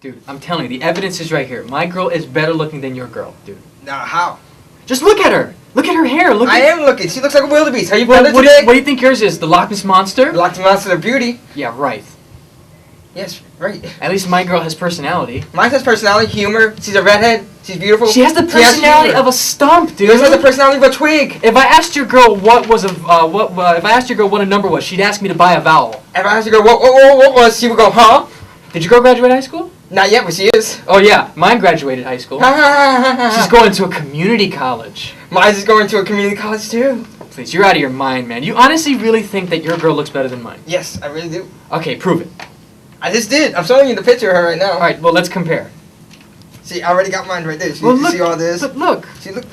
Dude, I'm telling you, the evidence is right here. My girl is better looking than your girl, dude. Now, how? Just look at her. Look at her hair. I am looking. She looks like a wildebeest. Are you Well, better what today? do you think yours is? The Loch Ness Monster? Loch Ness Monster of Beauty. Yeah, right. Yes, right. At least my girl has personality. Mine has personality, humor. She's a redhead. She's beautiful. She has the personality of a stump, dude. Yours has the personality of a twig. If I asked your girl what was a if I asked your girl what a number was, she'd ask me to buy a vowel. If I asked your girl what was, she would go, huh? Did your girl graduate high school? Not yet, but she is. Oh yeah, mine graduated high school. She's going to a community college. Mine's is going to a community college too. Please, you're out of your mind, man. You honestly really think that your girl looks better than mine? Yes, I really do. Okay, prove it. I just did. I'm showing you the picture of her right now. All right, well, let's compare. See, I already got mine right there. Well, you see all this? Look. See, look.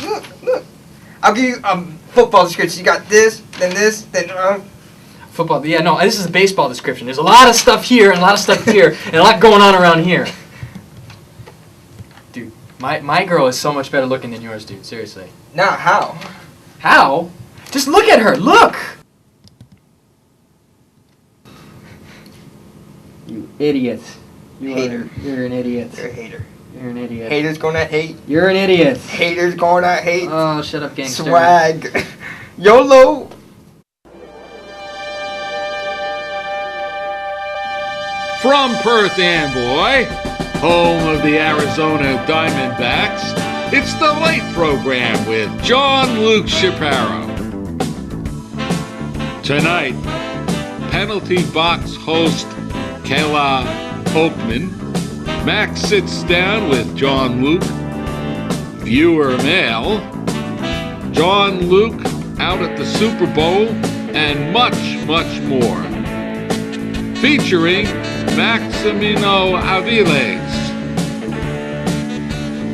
I'll give you football description. You got this, then Football. Yeah, no, this is a baseball description. There's a lot of stuff here and a lot of stuff here and a lot going on around here. Dude, my girl is so much better looking than yours, dude. Seriously. Now, how? How? Just look at her. Look. You idiot. Hater. You're an idiot. You're a hater. You're an idiot. Haters gonna hate. You're an idiot. Haters gonna hate. Oh, shut up, gangster. Swag. YOLO. From Perth Amboy, home of the Arizona Diamondbacks, it's the Late Program with Johnluke Chaparro. Tonight, penalty box host Kelal Ocmin. Max sits down with Johnluke. Viewer mail. Johnluke out at the Superbowl, and much, much more. Featuring Maximino Aviles.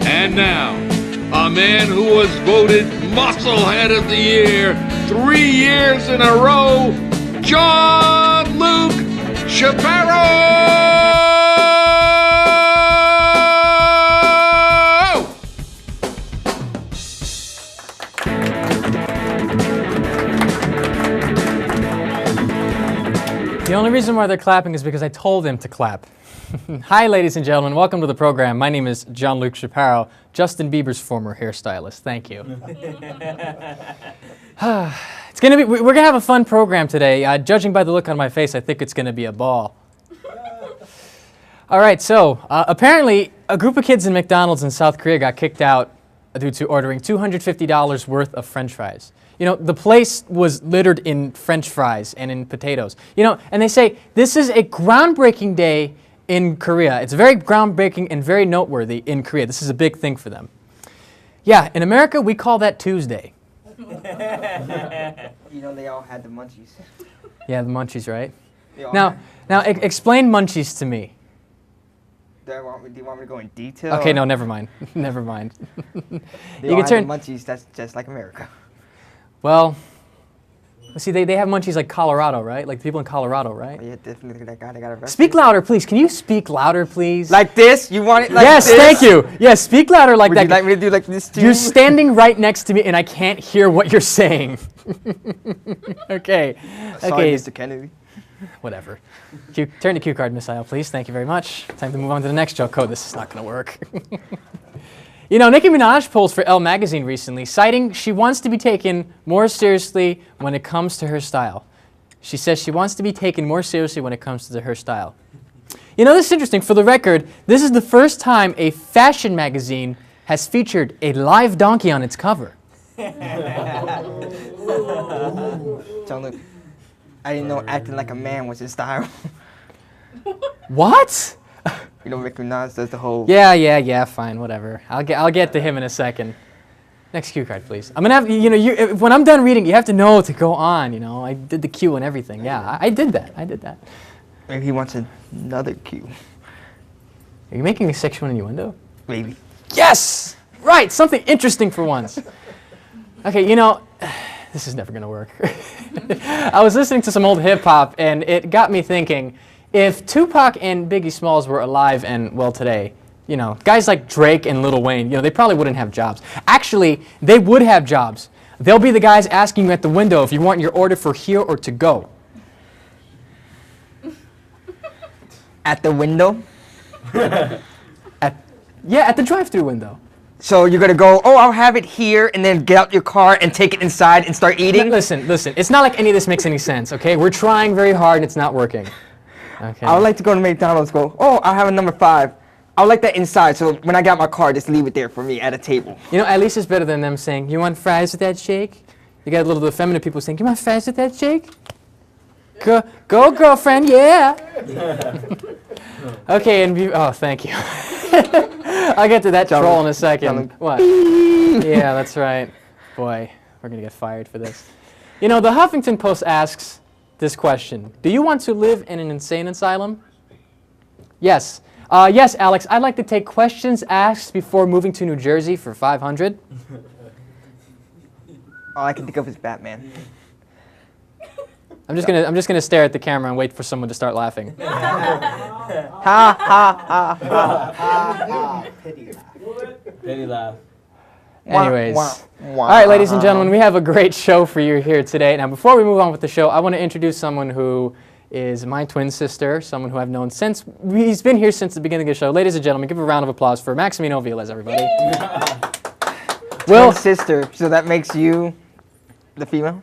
And now, a man who was voted Musclehead of the Year 3 years in a row, Johnluke Chaparro! The only reason why they're clapping is because I told them to clap. Hi, ladies and gentlemen. Welcome to the program. My name is Johnluke Chaparro, Justin Bieber's former hairstylist. Thank you. It's gonna be. We're gonna have a fun program today. Judging by the look on my face, I think it's gonna be a ball. All right. So apparently, a group of kids in McDonald's in South Korea got kicked out due to ordering $250 worth of French fries. You know, the place was littered in French fries and in potatoes. You know, and they say this is a groundbreaking day in Korea. It's very groundbreaking and very noteworthy in Korea. This is a big thing for them. Yeah, in America, we call that Tuesday. You know, they all had the munchies. Yeah, the munchies, right? Now, Explain munchies to me. do you want me to go in detail? Okay, no, never mind. Never mind. They all have the munchies. That's just like America. Well, see, they have munchies like Colorado, right? Like the people in Colorado, right? Oh, yeah, definitely that guy that got arrested. Speak louder, please. Can you speak louder, please? Like this? You want it like yes, this? Yes, thank you. Yes, speak louder like that. Would you like me to do like this too? You're standing right next to me, and I can't hear what you're saying. Okay. Sorry, Mr. Kennedy. Whatever. Turn the cue card, Miss Isle, please. Thank you very much. Time to move on to the next joke. Oh, this is not going to work. You know, Nicki Minaj posed for Elle magazine recently, citing she wants to be taken more seriously when it comes to her style. She says she wants to be taken more seriously when it comes to her style. You know, this is interesting. For the record, this is the first time a fashion magazine has featured a live donkey on its cover. Johnluke, I didn't know acting like a man was his style. What? You know, Nicki Minaj does the whole... Yeah, fine, whatever. I'll get to him in a second. Next cue card, please. I'm gonna have, you know, when I'm done reading, you have to know to go on, you know. I did the cue and everything. Yeah, I did that. Maybe he wants another cue. Are you making a sexual innuendo? Maybe. Yes! Right, something interesting for once. Okay, you know, this is never gonna work. I was listening to some old hip-hop, and it got me thinking, if Tupac and Biggie Smalls were alive and well today, you know, guys like Drake and Lil Wayne, you know, they probably wouldn't have jobs. Actually, they would have jobs. They'll be the guys asking you at the window if you want your order for here or to go. At the window? At the drive-through window. So you're gonna go, oh, I'll have it here, and then get out your car and take it inside and start eating? Listen. It's not like any of this makes any sense, okay? We're trying very hard and it's not working. Okay. I would like to go to McDonald's, go, oh, I'll have a number 5. I would like that inside, so when I got my car, just leave it there for me at a table. You know, at least it's better than them saying, you want fries with that shake? You got a little effeminate people saying, you want fries with that shake? Go girlfriend, yeah. Okay, oh, thank you. I'll get to that troll in a second. What? Yeah, that's right. Boy, we're going to get fired for this. You know, the Huffington Post asks this question. Do you want to live in an insane asylum? Yes. Yes, Alex, I'd like to take questions asked before moving to New Jersey for 500. All I can think of is Batman. I'm just gonna stare at the camera and wait for someone to start laughing. Ha ha ha ha ha. Pity laugh. Anyways, all right, ladies and gentlemen, we have a great show for you here today. Now, before we move on with the show, I want to introduce someone who is my twin sister, someone who I've known since, he's been here since the beginning of the show. Ladies and gentlemen, give a round of applause for Maximino Aviles, everybody. Twin sister, so that makes you the female?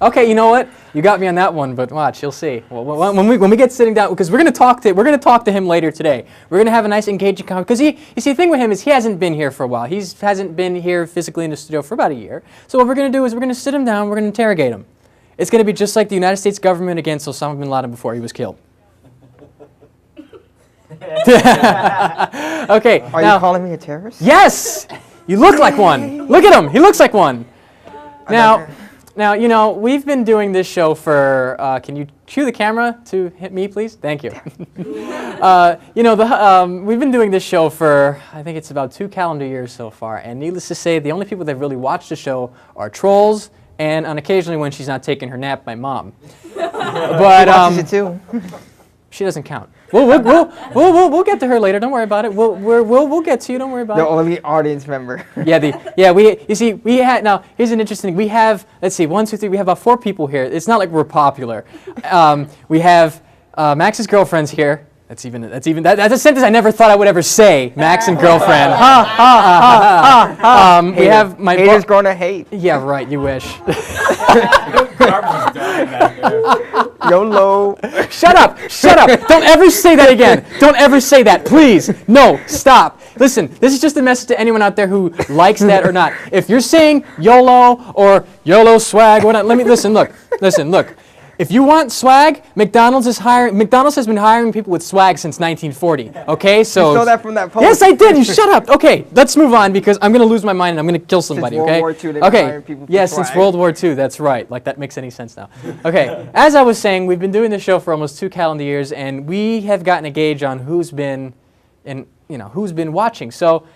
Okay, you know what? You got me on that one, but watch, you'll see. Well, when we get sitting down, because we're gonna talk to him later today. We're gonna have a nice engaging conversation. Because you see, the thing with him is he hasn't been here for a while. He hasn't been here physically in the studio for about a year. So what we're gonna do is we're gonna sit him down. We're gonna interrogate him. It's gonna be just like the United States government against Osama bin Laden before he was killed. Okay. Are you calling me a terrorist? Yes. You look like one. Look at him. He looks like one. Now, you know, we've been doing this show for, can you cue the camera to hit me, please? Thank you. You know, we've been doing this show for, I think it's about 2 calendar years so far, and needless to say, the only people that really watch the show are trolls, and occasionally when she's not taking her nap, my mom. But, She watches it too. She doesn't count. We'll get to her later. Don't worry about it. We'll get to you. Don't worry about it. The only audience member. You see, we had, now here's an interesting, we have, let's see, 1, 2, 3, we have about 4 people here. It's not like we're popular. We have Max's girlfriend's here. That's a sentence I never thought I would ever say. Max and girlfriend. We have my haters gonna hate. Yeah, right. You wish. YOLO. Shut up! Shut up! Don't ever say that again. Don't ever say that, please. No, stop. Listen, this is just a message to anyone out there who likes that or not. If you're saying YOLO or YOLO swag, or not, listen. Look. If you want swag, McDonald's has been hiring people with swag since 1940. Okay, so. You stole that from that post. Yes, I did. You shut up. Okay, let's move on because I'm gonna lose my mind and I'm gonna kill somebody. Since okay. World War II, they've been hiring people for Yes, swag. since World War II. That's right. Like that makes any sense now. Okay. As I was saying, we've been doing this show for almost 2 calendar years, and we have gotten a gauge on who's been watching. So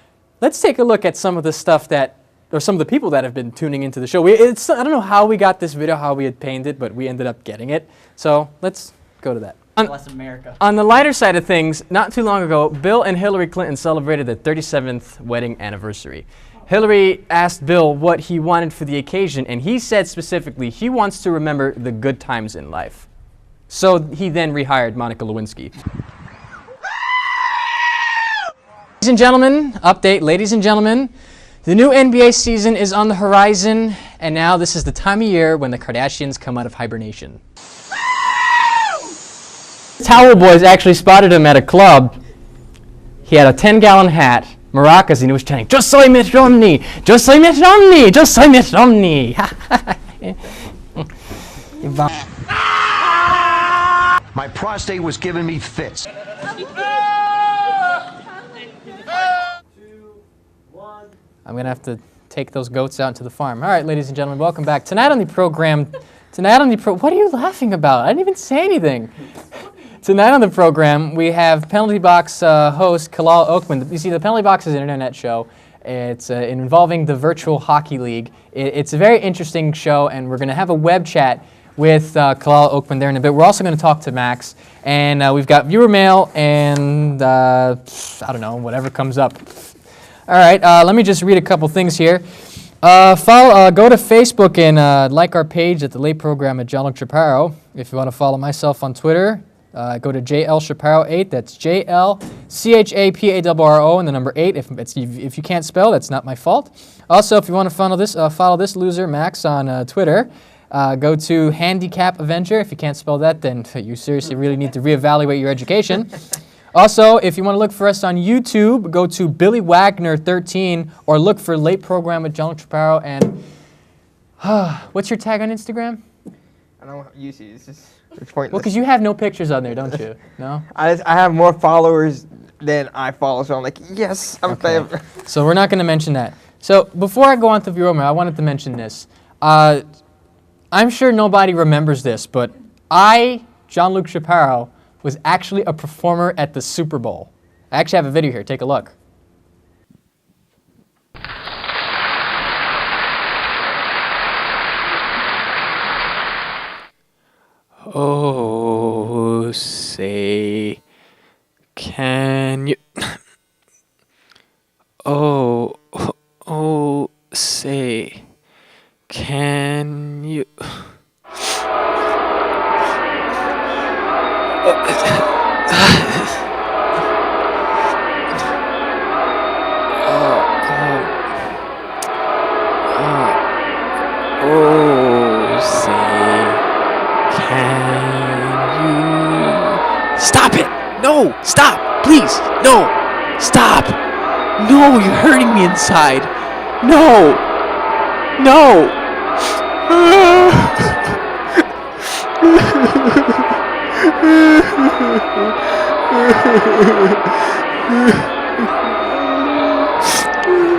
let's take a look at some of the stuff or some of the people that have been tuning into the show. I don't know how we got this video, how we had panned it, but we ended up getting it. So let's go to that. Bless America. On the lighter side of things, not too long ago, Bill and Hillary Clinton celebrated their 37th wedding anniversary. Hillary asked Bill what he wanted for the occasion, and he said specifically he wants to remember the good times in life. So he then rehired Monica Lewinsky. Ladies and gentlemen, update, ladies and gentlemen. The new NBA season is on the horizon, and now this is the time of year when the Kardashians come out of hibernation. Towel Boys actually spotted him at a club. He had a 10-gallon hat, maracas, and he was chanting, "Just soy Mitt Romney! Just soy Mitt Romney! Just soy Mitt Romney!" My prostate was giving me fits. I'm going to have to take those goats out to the farm. All right, ladies and gentlemen, welcome back. Tonight on the program, what are you laughing about? I didn't even say anything. Tonight on the program, we have Penalty Box host Kelal Ocmin. You see, the Penalty Box is an internet show. It's involving the virtual hockey league. It's a very interesting show, and we're going to have a web chat with Kelal Ocmin there in a bit. We're also going to talk to Max, and we've got viewer mail and, I don't know, whatever comes up. All right, let me just read a couple things here. Go to Facebook and like our page at the late program at Johnluke Chaparro. If you want to follow myself on Twitter, go to JL Chaparro8. That's JLCHAPARRO and the number 8. If you can't spell, that's not my fault. Also, if you want to follow this loser Max on Twitter, go to Handicap Avenger. If you can't spell that, then you seriously really need to reevaluate your education. Also, if you want to look for us on YouTube, go to Billy Wagner 13 or look for Late Program at Johnluke Chaparro. And what's your tag on Instagram? I don't use it. It's just it's Well, pointless. because you have no pictures on there, don't you? No? I have more followers than I follow, so I'm like, yes, I'm favorite. So we're not going to mention that. So before I go on to viewer mail, I wanted to mention this. I'm sure nobody remembers this, but Johnluke Chaparro, was actually a performer at the Super Bowl. I actually have a video here. Take a look. Oh, say, can you... Oh, say, can you... Stop it! No! Stop! Please! No! Stop! No! You're hurting me inside! No! No!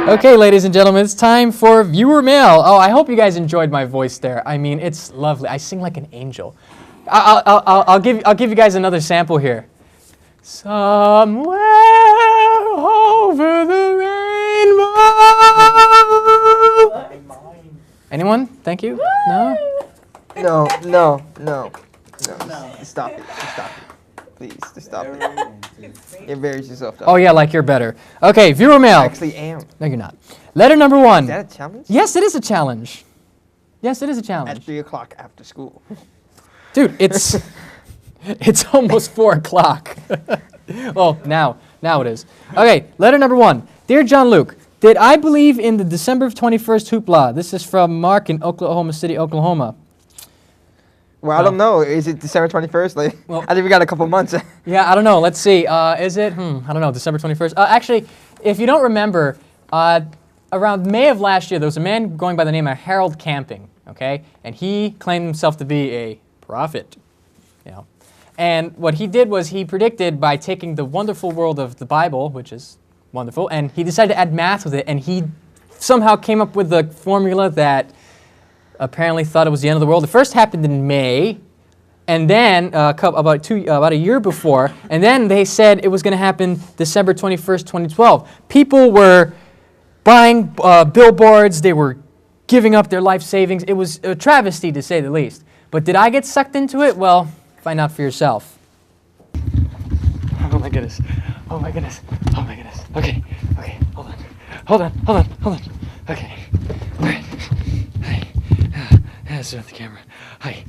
Okay, ladies and gentlemen, it's time for viewer mail. Oh, I hope you guys enjoyed my voice there. I mean, it's lovely. I sing like an angel. I'll give you guys another sample here. Somewhere over the rainbow. Anyone? Thank you. No. No. Stop it. Please, just stop it. You embarrass yourself. Oh yeah, like you're better. Okay, viewer mail. I actually am. No, you're not. Letter number 1. Is that a challenge? Yes, it is a challenge. Yes, it is a challenge. At 3 o'clock after school. Dude, it's almost 4 o'clock. Well, now it is. Okay, letter number 1. Dear Johnluke, did I believe in the December 21st hoopla? This is from Mark in Oklahoma City, Oklahoma. Well, I don't know. Is it December 21st? Like, Well- I think we got a couple months. Yeah, I don't know. Let's see. Is it? I don't know. December 21st. Actually, if you don't remember, around May of last year, there was a man going by the name of Harold Camping. Okay, and he claimed himself to be a prophet. You know, and what he did was he predicted by taking the wonderful world of the Bible, which is wonderful, and he decided to add math with it, and he somehow came up with the formula that apparently thought it was the end of the world. It first happened in May, and then about a year before, and then they said it was going to happen December 21st, 2012. People were buying billboards. They were giving up their life savings. It was a travesty, to say the least. But did I get sucked into it? Well, find out for yourself. Oh my goodness. Oh my goodness. Oh my goodness. Okay. Hold on. Okay. All right. Hi. Let's start the camera. Hi.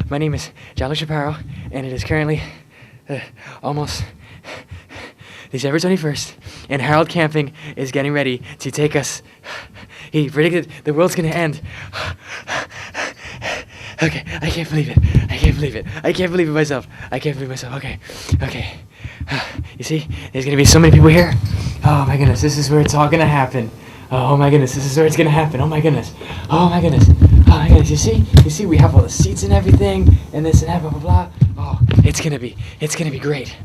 My name is Johnluke Chaparro, and it is currently almost December 21st, and Harold Camping is getting ready to take us. He predicted the world's going to end. Okay, I can't believe it. I can't believe it myself. Okay. You see, there's going to be so many people here. Oh my goodness, this is where it's all going to happen. Oh my goodness, this is where it's going to happen. Oh my goodness. You see, we have all the seats and everything, and this and that, blah, blah, blah. Oh, it's going to be great.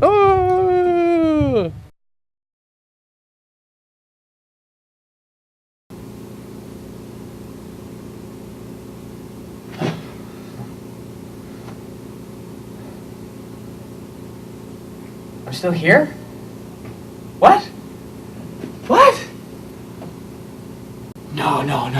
Oh! I'm still here? What? No. No!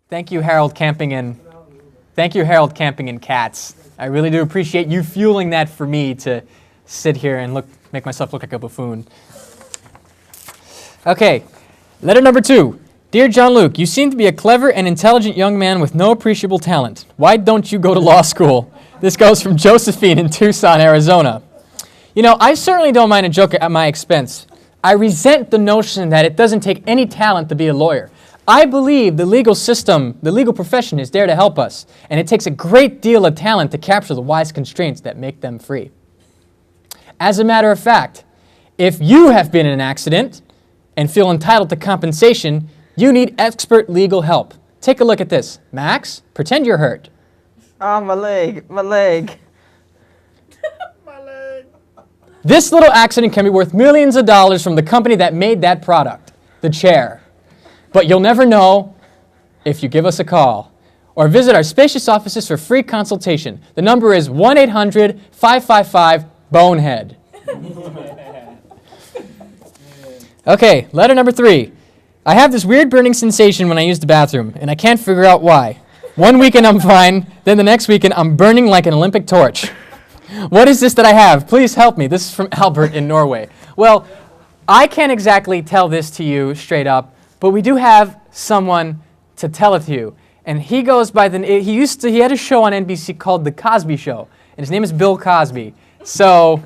Thank you, Harold Camping and Cats. I really do appreciate you fueling that for me to sit here and make myself look like a buffoon. Okay, letter number 2. Dear Johnluke, you seem to be a clever and intelligent young man with no appreciable talent. Why don't you go to law school? This goes from Josephine in Tucson, Arizona. You know, I certainly don't mind a joke at my expense. I resent the notion that it doesn't take any talent to be a lawyer. I believe the legal system, the legal profession is there to help us, and it takes a great deal of talent to capture the wise constraints that make them free. As a matter of fact, if you have been in an accident and feel entitled to compensation, you need expert legal help. Take a look at this. Max, pretend you're hurt. Oh, my leg. My leg. This little accident can be worth millions of dollars from the company that made that product, the chair. But you'll never know if you give us a call or visit our spacious offices for free consultation. The number is 1-800-555-BONEHEAD. Okay, letter number 3. I have this weird burning sensation when I use the bathroom, and I can't figure out why. One weekend I'm fine, then the next weekend I'm burning like an Olympic torch. What is this that I have? Please help me. This is from Albert in Norway. Well, I can't exactly tell this to you straight up, but we do have someone to tell it to you. And he goes by he had a show on NBC called The Cosby Show, and his name is Bill Cosby. So,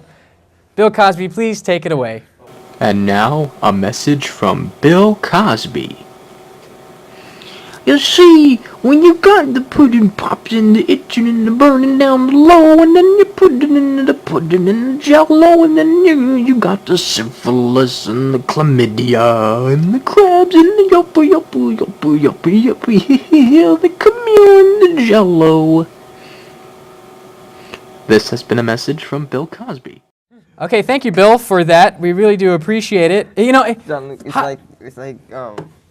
Bill Cosby, please take it away. And now, a message from Bill Cosby. You see, when you got the pudding pops and the itching and the burning down below, and then you put it in the pudding and the jello, and then you got the syphilis and the chlamydia and the crabs and the yuppie, the camille and the jello. This has been a message from Bill Cosby. Okay, thank you, Bill, for that. We really do appreciate it. You know, Johnluke, it's like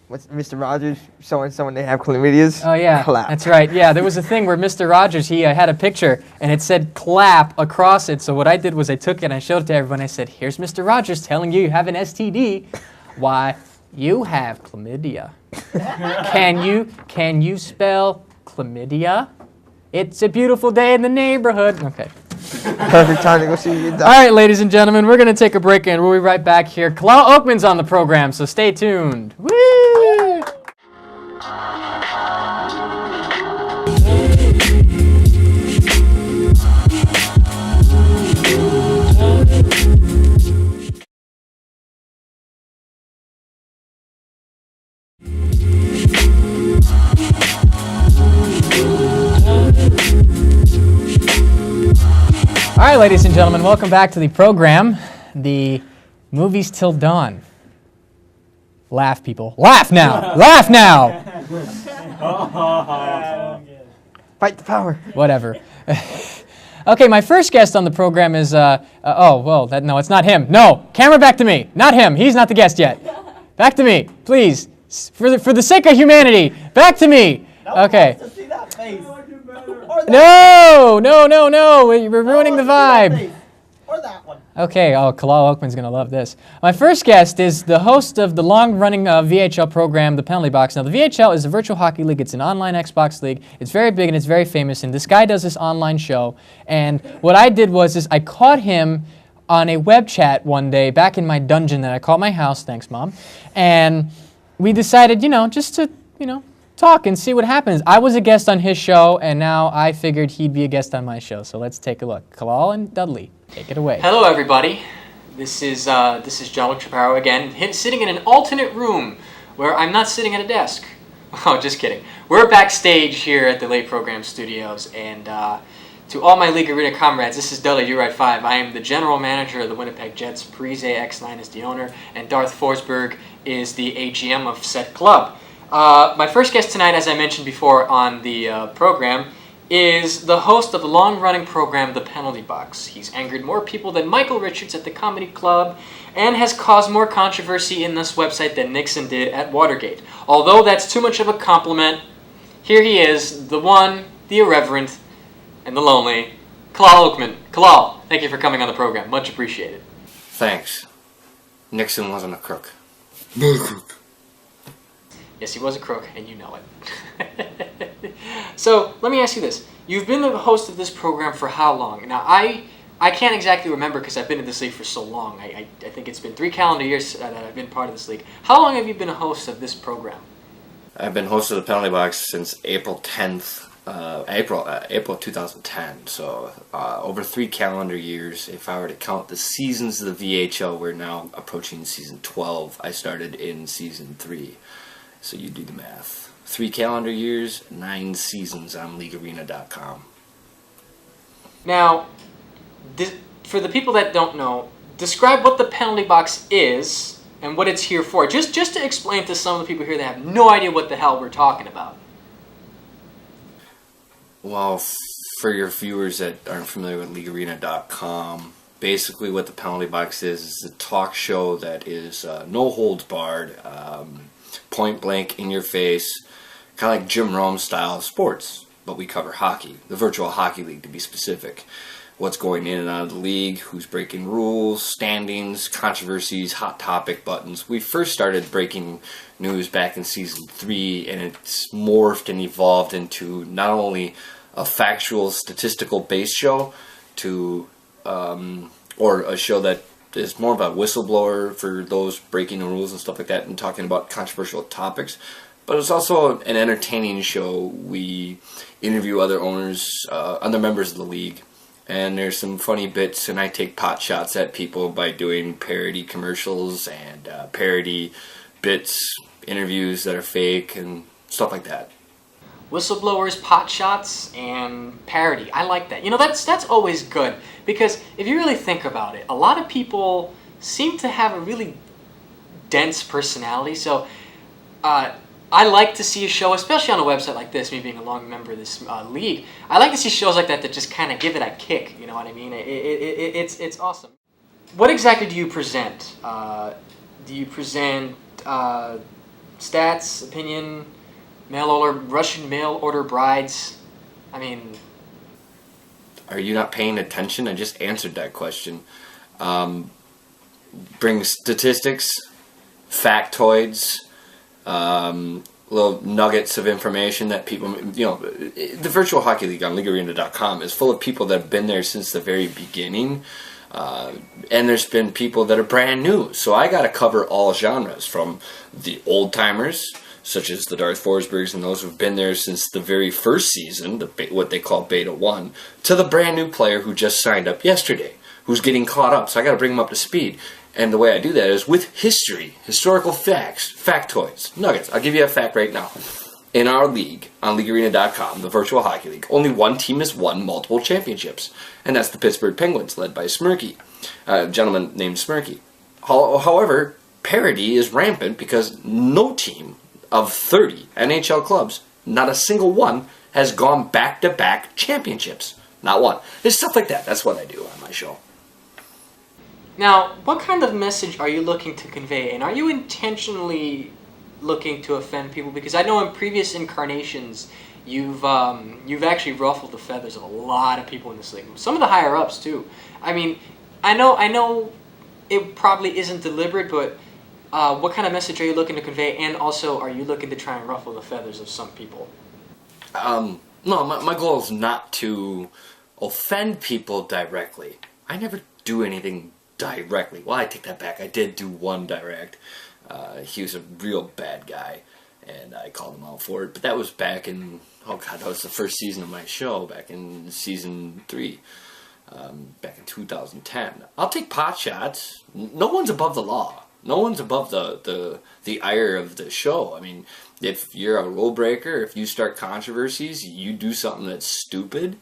what's Mr. Rogers showing someone they have chlamydias? Oh, yeah, Clap. that's right. Yeah, there was a thing where Mr. Rogers, he had a picture, and it said clap across it. So what I did was I took it and I showed it to everyone. I said, here's Mr. Rogers telling you have an STD. Why, you have chlamydia. Can you spell chlamydia? It's a beautiful day in the neighborhood. Okay. Perfect time to go see your doctor. All right, ladies and gentlemen, we're going to take a break, and we'll be right back here. Kelal Ocmin's on the program, so stay tuned. Woo! All right, ladies and gentlemen, welcome back to the program, the Movies Till Dawn. Laugh, people. Laugh now! Laugh now! Fight the power. Whatever. Okay, my first guest on the program is, no, it's not him. No, camera back to me. Not him. He's not the guest yet. Back to me, please. For the sake of humanity, back to me. Okay. No, we're ruining the vibe. Or that one. Okay, Kelal Ocmin's going to love this. My first guest is the host of the long-running VHL program, The Penalty Box. Now, the VHL is a virtual hockey league. It's an online Xbox league. It's very big and it's very famous, and this guy does this online show. And what I did was I caught him on a web chat one day back in my dungeon that I call my house. Thanks, Mom. And we decided, just to, talk and see what happens. I was a guest on his show, and now I figured he'd be a guest on my show. So let's take a look. Kelal and Dudley, take it away. Hello, everybody. This is Johnluke Chaparro again, sitting in an alternate room where I'm not sitting at a desk. Oh, just kidding. We're backstage here at the Late Program Studios, and to all my League Arena comrades, this is Dudley U-Ride 5. I am the general manager of the Winnipeg Jets. Parise X9 is the owner, and Darth Forsberg is the AGM of said club. My first guest tonight, as I mentioned before on the program, is the host of the long-running program, The Penalty Box. He's angered more people than Michael Richards at the Comedy Club and has caused more controversy in this website than Nixon did at Watergate. Although that's too much of a compliment, here he is, the one, the irreverent, and the lonely, Kelal Ocmin. Kelal, thank you for coming on the program. Much appreciated. Thanks. Nixon wasn't a crook. Yeah, Yes, he was a crook, and you know it. So, let me ask you this. You've been the host of this program for how long? Now, I can't exactly remember because I've been in this league for so long. I think it's been 3 calendar years that I've been part of this league. How long have you been a host of this program? I've been host of the penalty box since April 10th, April 2010. So over 3 calendar years. If I were to count the seasons of the VHL, we're now approaching season 12. I started in season 3. So you do the math. 3 calendar years, 9 seasons on LeagueArena.com. Now, for the people that don't know, describe what the penalty box is and what it's here for. Just to explain to some of the people here that have no idea what the hell we're talking about. Well, for your viewers that aren't familiar with LeagueArena.com, basically what the penalty box is a talk show that is no holds barred, point blank in your face, kind of like Jim Rome style sports, but we cover hockey, the virtual hockey league to be specific. What's going in and out of the league, who's breaking rules, standings, controversies, hot topic buttons. We first started breaking news back in season 3, and it's morphed and evolved into not only a factual, statistical based show to or a show that is more of a whistleblower for those breaking the rules and stuff like that and talking about controversial topics. But it's also an entertaining show. We interview other owners, other members of the league, and there's some funny bits, and I take pot shots at people by doing parody commercials and parody bits, interviews that are fake, and stuff like that. Whistleblowers, pot shots, and parody. I like that. You know, that's always good, because if you really think about it, a lot of people seem to have a really dense personality. So I like to see a show, especially on a website like this, me being a long member of this league, I like to see shows like that just kind of give it a kick, you know what I mean? It's awesome. What exactly do you present? Do you present stats, opinion, mail order, Russian mail order brides? I mean... Are you not paying attention? I just answered that question. Bring statistics, factoids, little nuggets of information that people, you know, the virtual hockey league on LeagueArena.com is full of people that have been there since the very beginning, and there's been people that are brand new. So I got to cover all genres, from the old timers, such as the Darth Forsbergs and those who've been there since the very first season, what they call Beta 1, to the brand new player who just signed up yesterday, who's getting caught up. So I got to bring them up to speed. And the way I do that is with history, historical facts, factoids, nuggets. I'll give you a fact right now. In our league, on LeagueArena.com, the virtual hockey league, only one team has won multiple championships, and that's the Pittsburgh Penguins, led by Smirky, a gentleman named Smirky. However, parity is rampant because no team of 30 NHL clubs, not a single one, has gone back-to-back championships. Not one. There's stuff like that. That's what I do on my show. Now, what kind of message are you looking to convey, and are you intentionally looking to offend people? Because I know in previous incarnations, you've actually ruffled the feathers of a lot of people in this league. Some of the higher ups too. I mean, I know it probably isn't deliberate, but what kind of message are you looking to convey, and also are you looking to try and ruffle the feathers of some people? No, my goal is not to offend people directly. I never do anything directly. Well, I take that back. I did do one direct. He was a real bad guy, and I called him out for it. But that was back in, that was the first season of my show, back in season 3, back in 2010. I'll take pot shots. No one's above the law. No one's above the ire of the show. I mean, if you're a rule breaker, if you start controversies, you do something that's stupid,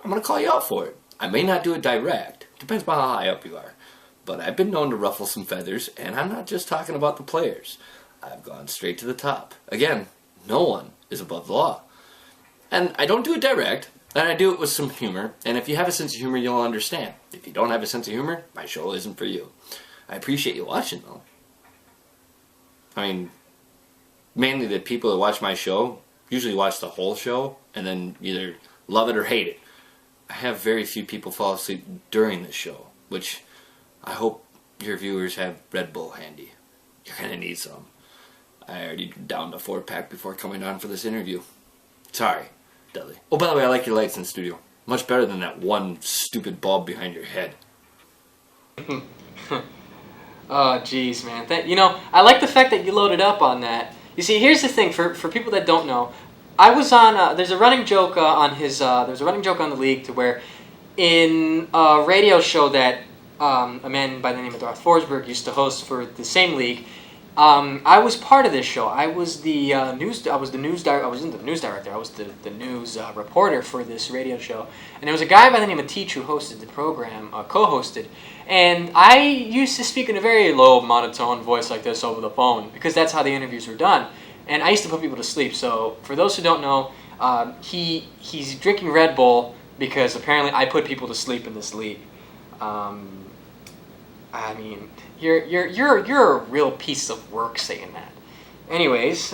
I'm going to call you out for it. I may not do it direct. Depends on how high up you are. But I've been known to ruffle some feathers, and I'm not just talking about the players. I've gone straight to the top. Again, no one is above the law. And I don't do it direct, and I do it with some humor. And if you have a sense of humor, you'll understand. If you don't have a sense of humor, my show isn't for you. I appreciate you watching, though. I mean, mainly the people that watch my show usually watch the whole show, and then either love it or hate it. I have very few people fall asleep during the show, which I hope your viewers have Red Bull handy. You're going to need some. I already downed a 4-pack before coming on for this interview. Sorry, Dudley. Oh, by the way, I like your lights in the studio. Much better than that one stupid bulb behind your head. Oh, jeez, man. I like the fact that you loaded up on that. You see, here's the thing, for people that don't know, I was on, there's a running joke there's a running joke on the league to where in a radio show that a man by the name of Darth Forsberg used to host for the same league, I was part of this show. I was the news director. I wasn't the news director. I was the news reporter for this radio show. And there was a guy by the name of Teach who hosted the program, co-hosted. And I used to speak in a very low, monotone voice like this over the phone because that's how the interviews were done. And I used to put people to sleep. So for those who don't know, he's drinking Red Bull because apparently I put people to sleep in this league. I mean, you're a real piece of work saying that. Anyways,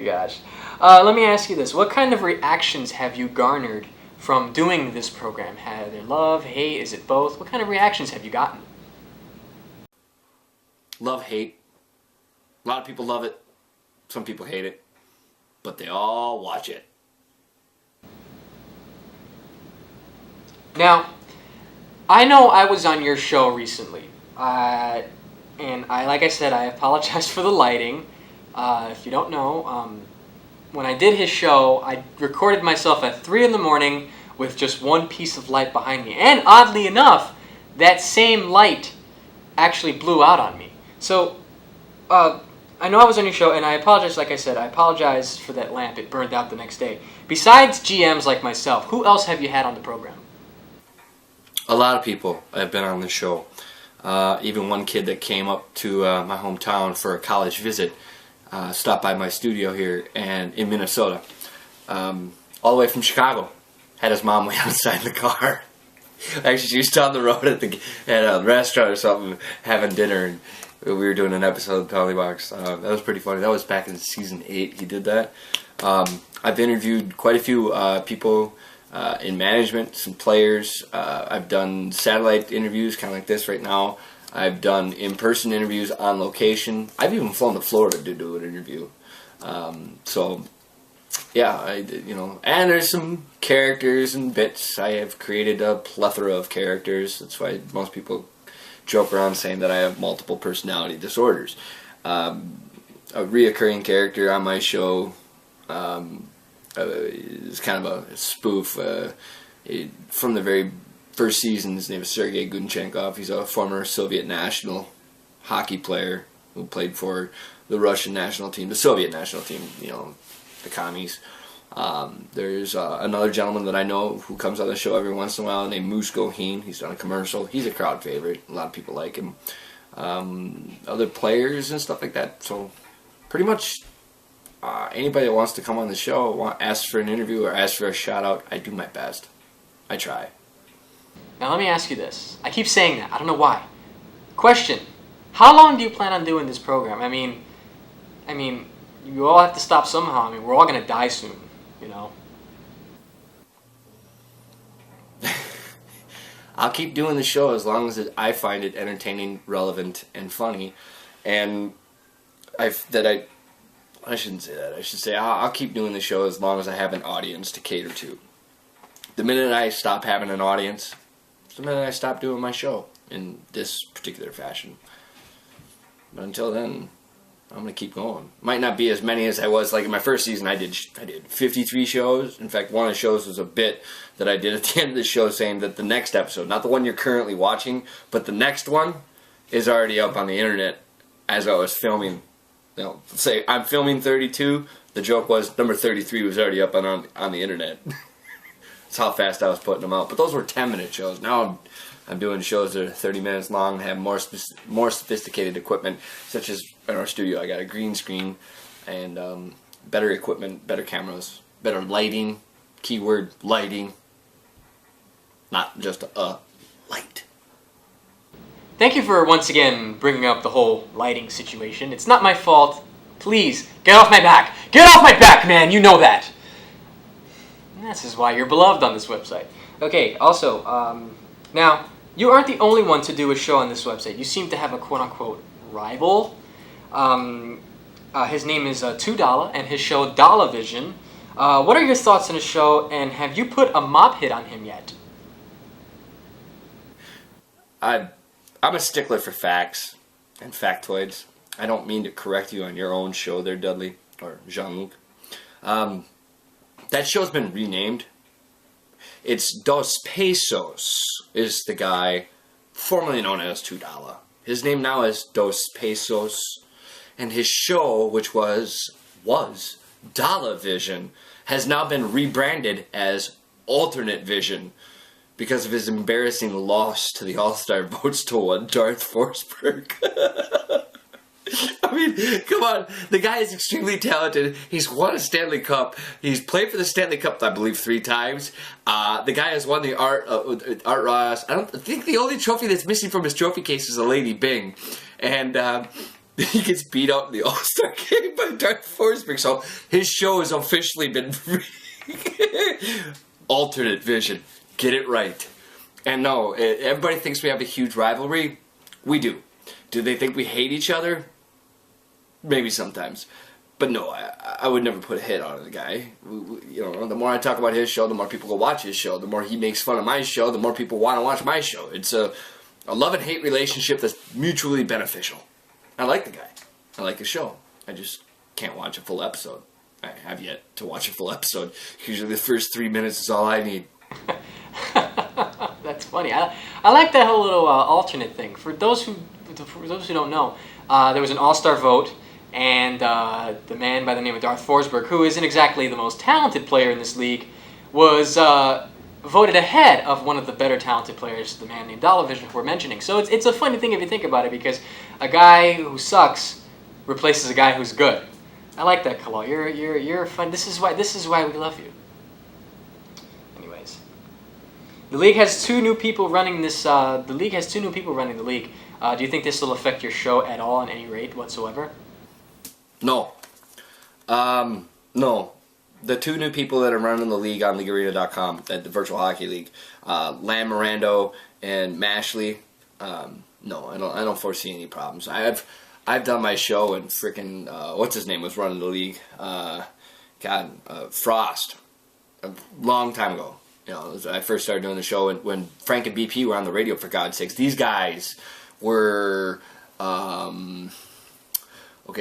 gosh, let me ask you this: what kind of reactions have you garnered from doing this program? Had there love, hate? Is it both? What kind of reactions have you gotten? Love, hate. A lot of people love it. Some people hate it. But they all watch it. Now, I know I was on your show recently, and like I said, I apologize for the lighting. If you don't know, when I did his show, I recorded myself at 3 in the morning with just one piece of light behind me. And oddly enough, that same light actually blew out on me. So, I know I was on your show, and I apologize, like I said, I apologize for that lamp. It burned out the next day. Besides GMs like myself, who else have you had on the program? A lot of people have been on the show. Even one kid that came up to my hometown for a college visit stopped by my studio here and in Minnesota, all the way from Chicago. Had his mom wait outside the car. Actually, she was down the road at a restaurant or something having dinner, and we were doing an episode of Penalty Box. That was pretty funny. That was back in season 8. He did that. I've interviewed quite a few people in management, some players. I've done satellite interviews, kind of like this right now. I've done in-person interviews on location. I've even flown to Florida to do an interview. Yeah, and there's some characters and bits. I have created a plethora of characters. That's why most people joke around saying that I have multiple personality disorders. A reoccurring character on my show is kind of a spoof from the very first season. His name is Sergei Gunchenkov. He's a former Soviet national hockey player who played for the Russian national team, the Soviet national team, the commies. There's another gentleman that I know who comes on the show every once in a while named Moose Goheen. He's done a commercial. He's a crowd favorite. A lot of people like him. Other players and stuff like that. So pretty much anybody that wants to come on the show, ask for an interview or ask for a shout out, I do my best. I try. Now let me ask you this. I keep saying that. I don't know why. Question. How long do you plan on doing this program? I mean, you all have to stop somehow. We're all going to die soon, I'll keep doing the show as long as I find it entertaining, relevant, and funny. And I shouldn't say that. I should say I'll keep doing the show as long as I have an audience to cater to. The minute I stop having an audience, the minute I stop doing my show in this particular fashion. But until then, I'm going to keep going. Might not be as many as I was. Like in my first season, I did 53 shows. In fact, one of the shows was a bit that I did at the end of the show saying that the next episode, not the one you're currently watching, but the next one is already up on the internet as I was filming. Say I'm filming 32. The joke was number 33 was already up on the internet. That's how fast I was putting them out. But those were 10-minute shows. Now I'm doing shows that are 30 minutes long, have more sophisticated equipment, such as in our studio. I got a green screen and better equipment, better cameras, better lighting. Keyword lighting, not just a light. Thank you for once again bringing up the whole lighting situation. It's not my fault. Please, get off my back. Get off my back, man. You know that. And this is why you're beloved on this website. Okay, also, now, you aren't the only one to do a show on this website. You seem to have a quote-unquote rival. His name is $2 and his show Dollar Vision. What are your thoughts on his show, and have you put a mob hit on him yet? I'm a stickler for facts and factoids. I don't mean to correct you on your own show there, Dudley, or Jean-Luc. That show's been renamed. It's Dos Pesos is the guy formerly known as $2. His name now is Dos Pesos, and his show, which was Dollar Vision, has now been rebranded as Alternate Vision because of his embarrassing loss to the All-Star votes to one Darth Forsberg. I mean, come on. The guy is extremely talented. He's won a Stanley Cup. He's played for the Stanley Cup, I believe, 3 times. The guy has won the Art Ross. I don't think the only trophy that's missing from his trophy case is a Lady Bing. And he gets beat up in the All-Star game by Darth Forsberg. So his show has officially been Alternate Vision. Get it right. And no, everybody thinks we have a huge rivalry. We do. Do they think we hate each other? Maybe sometimes. But no, I would never put a hit on the guy. The more I talk about his show, the more people go watch his show. The more he makes fun of my show, the more people want to watch my show. It's a love and hate relationship that's mutually beneficial. I like the guy. I like his show. I just can't watch a full episode. I have yet to watch a full episode. Usually the first 3 minutes is all I need. That's funny. I like that whole little alternate thing. For those who don't know, there was an all-star vote, and the man by the name of Darth Forsberg, who isn't exactly the most talented player in this league, was voted ahead of one of the better talented players, the man named Dolavision, who we're mentioning. So it's a funny thing if you think about it, because a guy who sucks replaces a guy who's good. I like that, Kelal. You're fun. This is why we love you. Anyways, the league has 2 new people running this. The league has 2 new people running the league. Do you think this will affect your show at all, at any rate whatsoever? No. No. The 2 new people that are running the league on LeagueArena.com, the virtual hockey league, Lam Mirando and Mashley. No, I don't foresee any problems. I've done my show, and frickin' what's his name was running the league. Frost, a long time ago. I first started doing the show when Frank and BP were on the radio. For God's sakes, these guys were okay.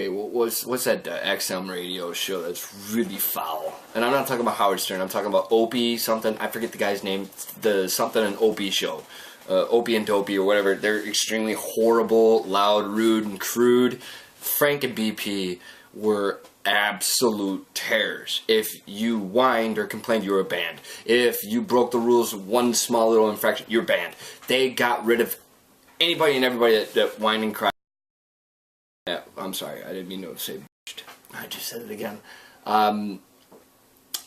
What's that XM radio show that's really foul? And I'm not talking about Howard Stern. I'm talking about Opie something. I forget the guy's name. The something and Opie show. Opie and Dopey or whatever. They're extremely horrible, loud, rude, and crude. Frank and BP were absolute terrors. If you whined or complained, you were banned. If you broke the rules, one small little infraction, you're banned. They got rid of anybody and everybody that whined and cried. Yeah, I'm sorry, I didn't mean to say I just said it again.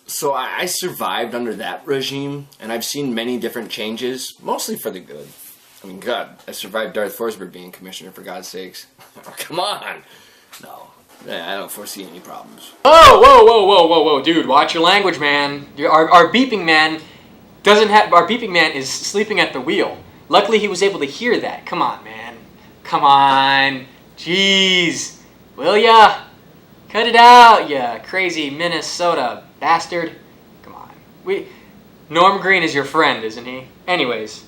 So I survived under that regime, and I've seen many different changes, mostly for the good. I mean, God, I survived Darth Forsberg being commissioner, for God's sakes. Come on! No, I don't foresee any problems. Whoa, dude, watch your language, man. Our beeping man our beeping man is sleeping at the wheel. Luckily, he was able to hear that. Come on, man. Come on. Jeez. Will ya? Cut it out, ya crazy Minnesota bastard. Come on. Norm Green is your friend, isn't he? Anyways,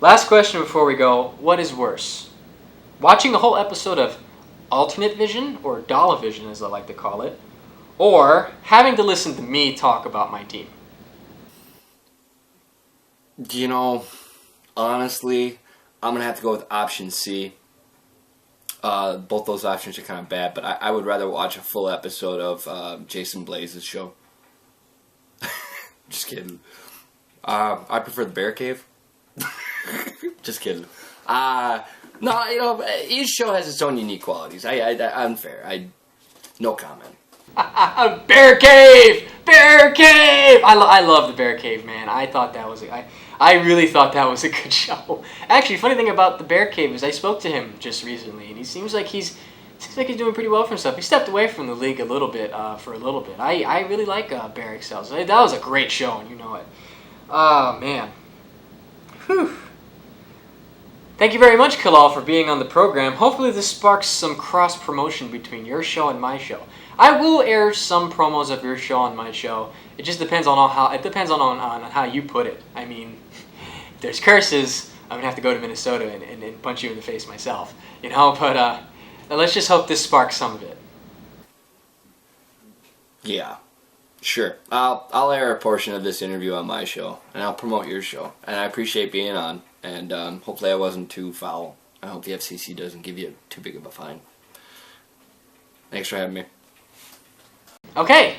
last question before we go. What is worse? Watching the whole episode of Alternate Vision, or Dollar Vision as I like to call it, or having to listen to me talk about my team? Honestly, I'm going to have to go with option C. Both those options are kind of bad, but I would rather watch a full episode of Jason Blaze's show. Just kidding. I prefer the Bear Cave. Just kidding. No, each show has its own unique qualities. I'm fair. No comment. Bear Cave! Bear Cave! I love the Bear Cave, man. I thought that was I really thought that was a good show. Actually, funny thing about the Bear Cave is I spoke to him just recently, and he seems like he's doing pretty well for himself. He stepped away from the league a little bit for a little bit. I really like Bear Excels. That was a great show, and you know it. Oh man. Whew. Thank you very much, Kelal, for being on the program. Hopefully this sparks some cross-promotion between your show and my show. I will air some promos of your show on my show. It just depends on how you put it. I mean, if there's curses, I'm gonna have to go to Minnesota and punch you in the face myself, you know. But let's just hope this sparks some of it. Yeah, sure. I'll air a portion of this interview on my show, and I'll promote your show. And I appreciate being on, and hopefully I wasn't too foul. I hope the FCC doesn't give you too big of a fine. Thanks for having me. Okay,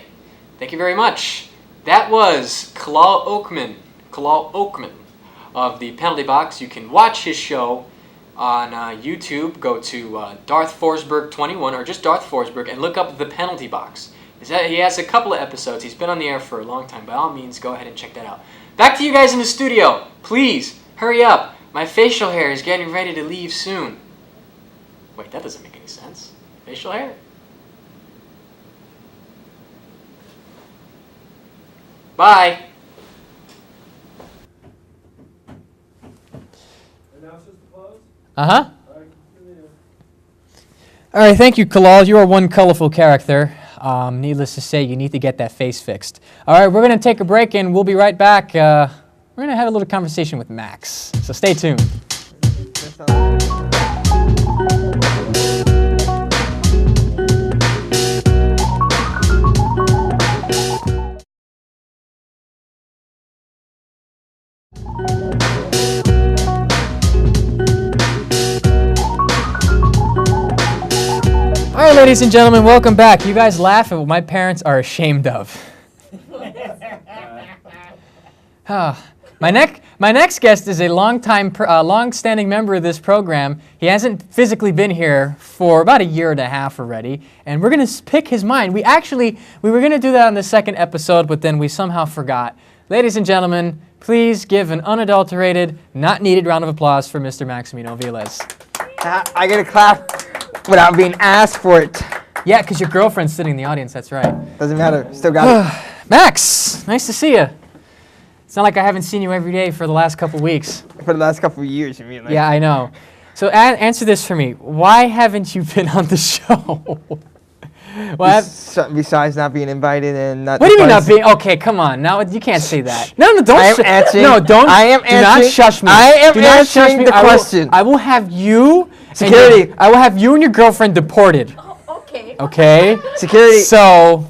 thank you very much. That was Kelal Ocmin of the Penalty Box. You can watch his show on YouTube. Go to Darth Forsberg 21 or just Darth Forsberg and look up the Penalty Box. He has a couple of episodes. He's been on the air for a long time. By all means, go ahead and check that out. Back to you guys in the studio. Please, hurry up. My facial hair is getting ready to leave soon. Wait, that doesn't make any sense. Facial hair? Bye. Uh-huh. All right, thank you, Kelal. You are one colorful character. Needless to say, you need to get that face fixed. All right, we're going to take a break, and we'll be right back. We're going to have a little conversation with Max, so stay tuned. All right, ladies and gentlemen, welcome back. You guys laugh at what my parents are ashamed of. My next guest is a long-standing member of this program. He hasn't physically been here for about a year and a half already, and we're going to pick his mind. We were going to do that on the second episode, but then we somehow forgot. Ladies and gentlemen, please give an unadulterated, not needed round of applause for Mr. Maximino Aviles. I get a clap without being asked for it. Yeah, because your girlfriend's sitting in the audience, that's right. Doesn't matter, still got it. Max, nice to see you. It's not like I haven't seen you every day for the last couple weeks. For the last couple of years, you mean? Like. Yeah, I know. So answer this for me. Why haven't you been on the show? Besides not being invited and not. What do you mean not being? Okay, come on. Now you can't say that. No, don't. I am answering. No, don't. I am do answering. Not shush me. I am do not answering shush me. the question. I will have you. Security. I will have you and your girlfriend deported. Oh, okay. Okay. Security. So,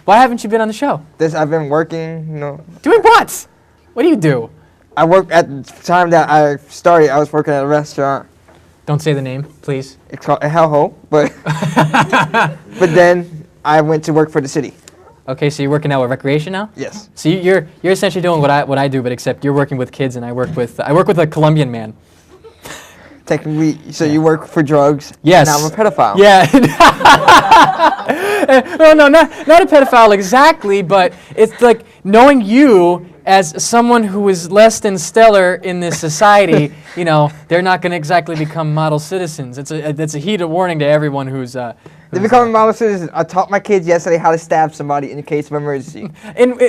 why haven't you been on the show? I've been working. Doing what? What do you do? I work at the time that I started. I was working at a restaurant. Don't say the name, please. It's called Hellhole, but but then I went to work for the city. Okay, so you're working now with recreation now? Yes. So you're essentially doing what I do, but except you're working with kids, and I work with a Colombian man. Technically, so you work for drugs. Yes. And I'm a pedophile. Yeah. Well, no, not a pedophile exactly, but it's like knowing you as someone who is less than stellar in this society. You know, they're not going to exactly become model citizens. It's a heated warning to everyone who's. They're becoming model citizens. I taught my kids yesterday how to stab somebody in case of emergency.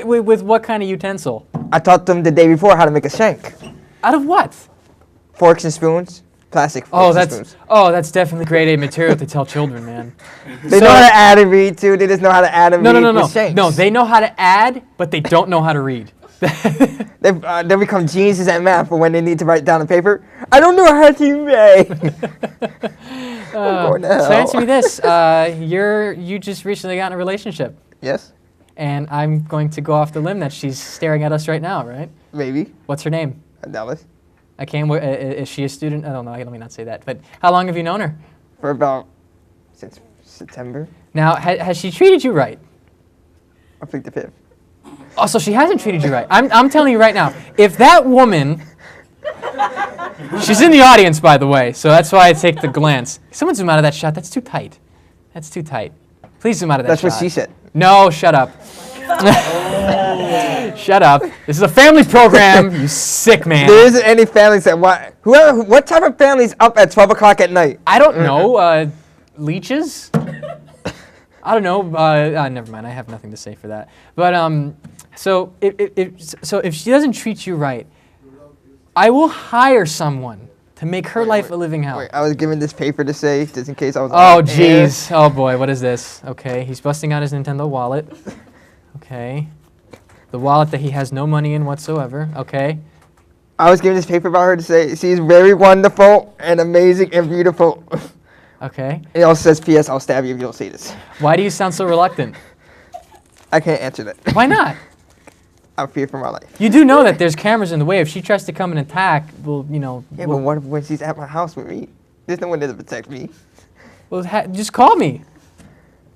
With what kind of utensil? I taught them the day before how to make a shank. Out of what? Forks and spoons. Plastic forks and spoons. That's definitely grade A material to tell children, man. They know how to add and read too. They just know how to add and read with shanks. No, they know how to add, but they don't know how to read. They become geniuses at math, but when they need to write down the paper, I don't know how to read. So answer me this: you just recently got in a relationship. Yes. And I'm going to go off the limb that she's staring at us right now, right? Maybe. What's her name? Dallas. I can't. Is she a student? I don't know. Let me not say that. But how long have you known her? For about since September. Now, has she treated you right? I plead the fifth. Oh, so she hasn't treated you right. I'm telling you right now, if that woman, she's in the audience, by the way, so that's why I take the glance. Someone zoom out of that shot. That's too tight. That's too tight. Please zoom out of that shot. That's what she said. No, shut up. Shut up. This is a family program, you sick man. There isn't any families that what type of family's up at 12 o'clock at night? I don't know. Leeches? I don't know. Never mind. I have nothing to say for that. But so if she doesn't treat you right, I will hire someone to make her life a living hell. Wait, I was given this paper to say, just in case I was Oh, on air. jeez. Oh, boy. What is this? Okay. He's busting out his Nintendo wallet. Okay. The wallet that he has no money in whatsoever. Okay. I was given this paper about her to say, she's very wonderful and amazing and beautiful. Okay. It also says, P.S. I'll stab you if you don't say this. Why do you sound so reluctant? I can't answer that. Why not? I fear for my life. You do know that there's cameras in the way. If she tries to come and attack, well, you know. Yeah, but what if when she's at my house with me? There's no one there to protect me. Well, just call me.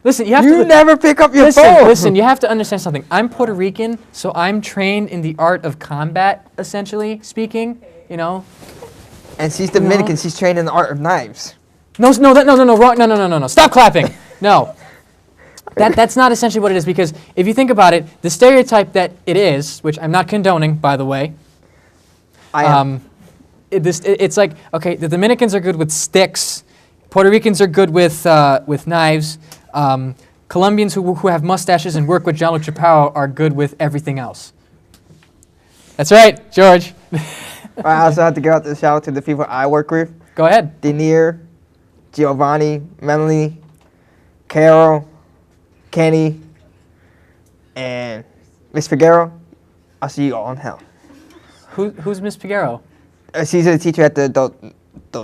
Listen, you have You to. never pick up your phone. Listen, you have to understand something. I'm Puerto Rican, so I'm trained in the art of combat, essentially speaking. You know. And she's Dominican. She's trained in the art of knives. No, wrong. No. Stop clapping. No. That's not essentially what it is, because if you think about it, the stereotype that it is, which I'm not condoning, by the way. I am. It's like, okay, the Dominicans are good with sticks, Puerto Ricans are good with knives, Colombians who have mustaches and work with Johnluke Chaparro are good with everything else. That's right, George. I also have to give out the shout out to the people I work with. Go ahead. Denier, Giovanni, Melanie, Carol, Kenny, and Miss Figueroa. I'll see you all in hell. Who's Miss Figueroa? She's a teacher at the adult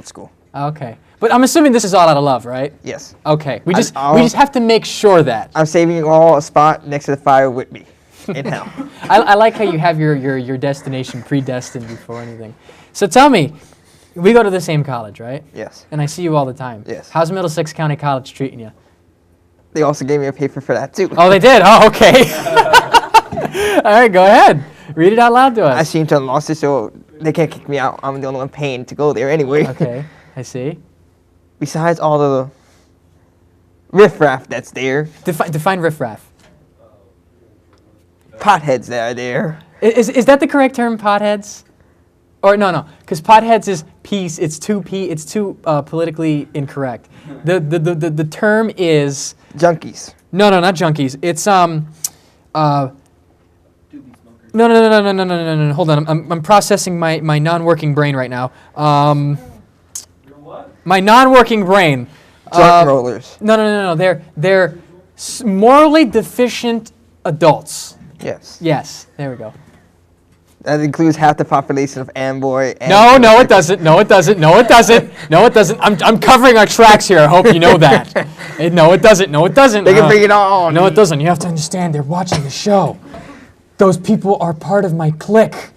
school. Okay, but I'm assuming this is all out of love, right? Yes. Okay, we just have to make sure that. I'm saving you all a spot next to the fire with me in hell. I like how you have your destination predestined before anything. So tell me, we go to the same college, right? Yes. And I see you all the time. Yes. How's Middlesex County College treating you? They also gave me a paper for that too. Oh, they did? Oh, okay. All right, go ahead. Read it out loud to I us. seem to have lost it, so they can't kick me out. I'm the only one paying to go there anyway. Okay, I see. Besides all the riffraff that's there, Define riffraff. potheads that are there. Is that the correct term, potheads? Or no, because potheads is peace. It's too politically incorrect. The term is Junkies. no, not junkies. It's No. Hold on. I'm processing my non-working brain right now. My non-working brain. Joint rollers. No. They're morally deficient adults. Yes. Yes. There we go. That includes half the population of Amboy. And No, it doesn't. No, it doesn't. I'm covering our tracks here. I hope you know that. No, it doesn't. They can bring it on. No, it doesn't. You have to understand. They're watching the show. Those people are part of my clique.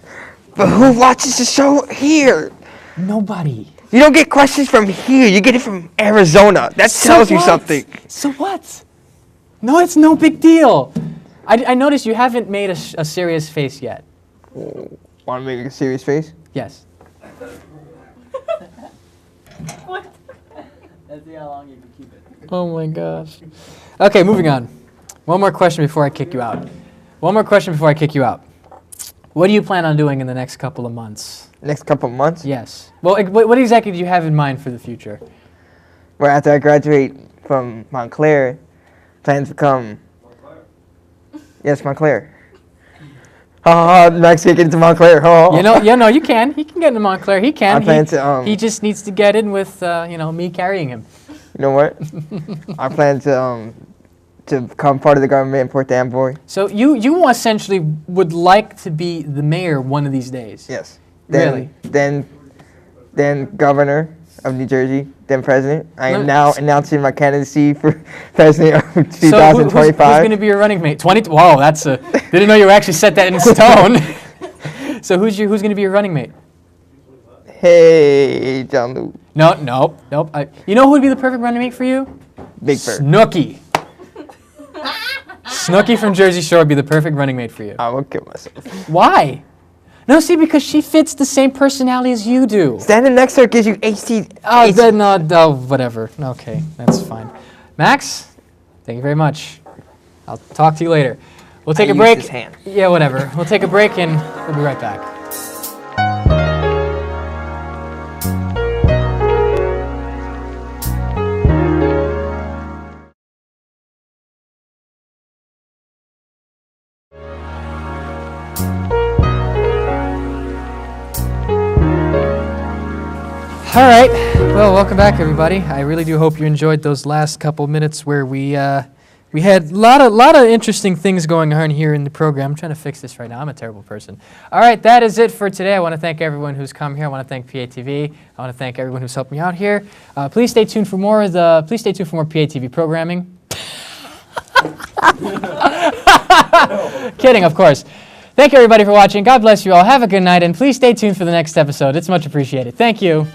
But who watches the show here? Nobody. You don't get questions from here. You get it from Arizona. That tells you something. So what? No, it's no big deal. I noticed you haven't made a serious face yet. Want to make a serious face? Yes. Let's see how long you can keep it. Oh my gosh. Okay, moving on. One more question before I kick you out. What do you plan on doing in the next couple of months? Next couple of months? Yes. Well, what exactly do you have in mind for the future? Well, after I graduate from Montclair, plan to come. Yes, Montclair. Max can't get into Montclair. You can. He can get into Montclair. He can. I plan to. He just needs to get in with, me carrying him. You know what? I plan to become part of the government in Port Amboy. So you essentially would like to be the mayor one of these days? Yes. Really? Then governor of New Jersey, then president. I am now announcing my candidacy for president of 2025. So who's going to be your running mate? Whoa, didn't know you actually set that in stone. So who's going to be your running mate? Hey, Johnluke. Nope. You know who would be the perfect running mate for you? Big Bird. Snooki. Snooki from Jersey Shore would be the perfect running mate for you. I will kill myself. Why? No, see, because she fits the same personality as you do. Standing next to her gives you HT. Whatever. Okay, that's fine. Max, thank you very much. I'll talk to you later. We'll take a break. His hand. Yeah, whatever. We'll take a break and we'll be right back. All right. Well, welcome back, everybody. I really do hope you enjoyed those last couple minutes where we had a lot of interesting things going on here in the program. I'm trying to fix this right now. I'm a terrible person. All right, that is it for today. I want to thank everyone who's come here. I want to thank PATV. I want to thank everyone who's helped me out here. Please stay tuned for more PATV programming. Kidding, of course. Thank you, everybody, for watching. God bless you all. Have a good night, and please stay tuned for the next episode. It's much appreciated. Thank you.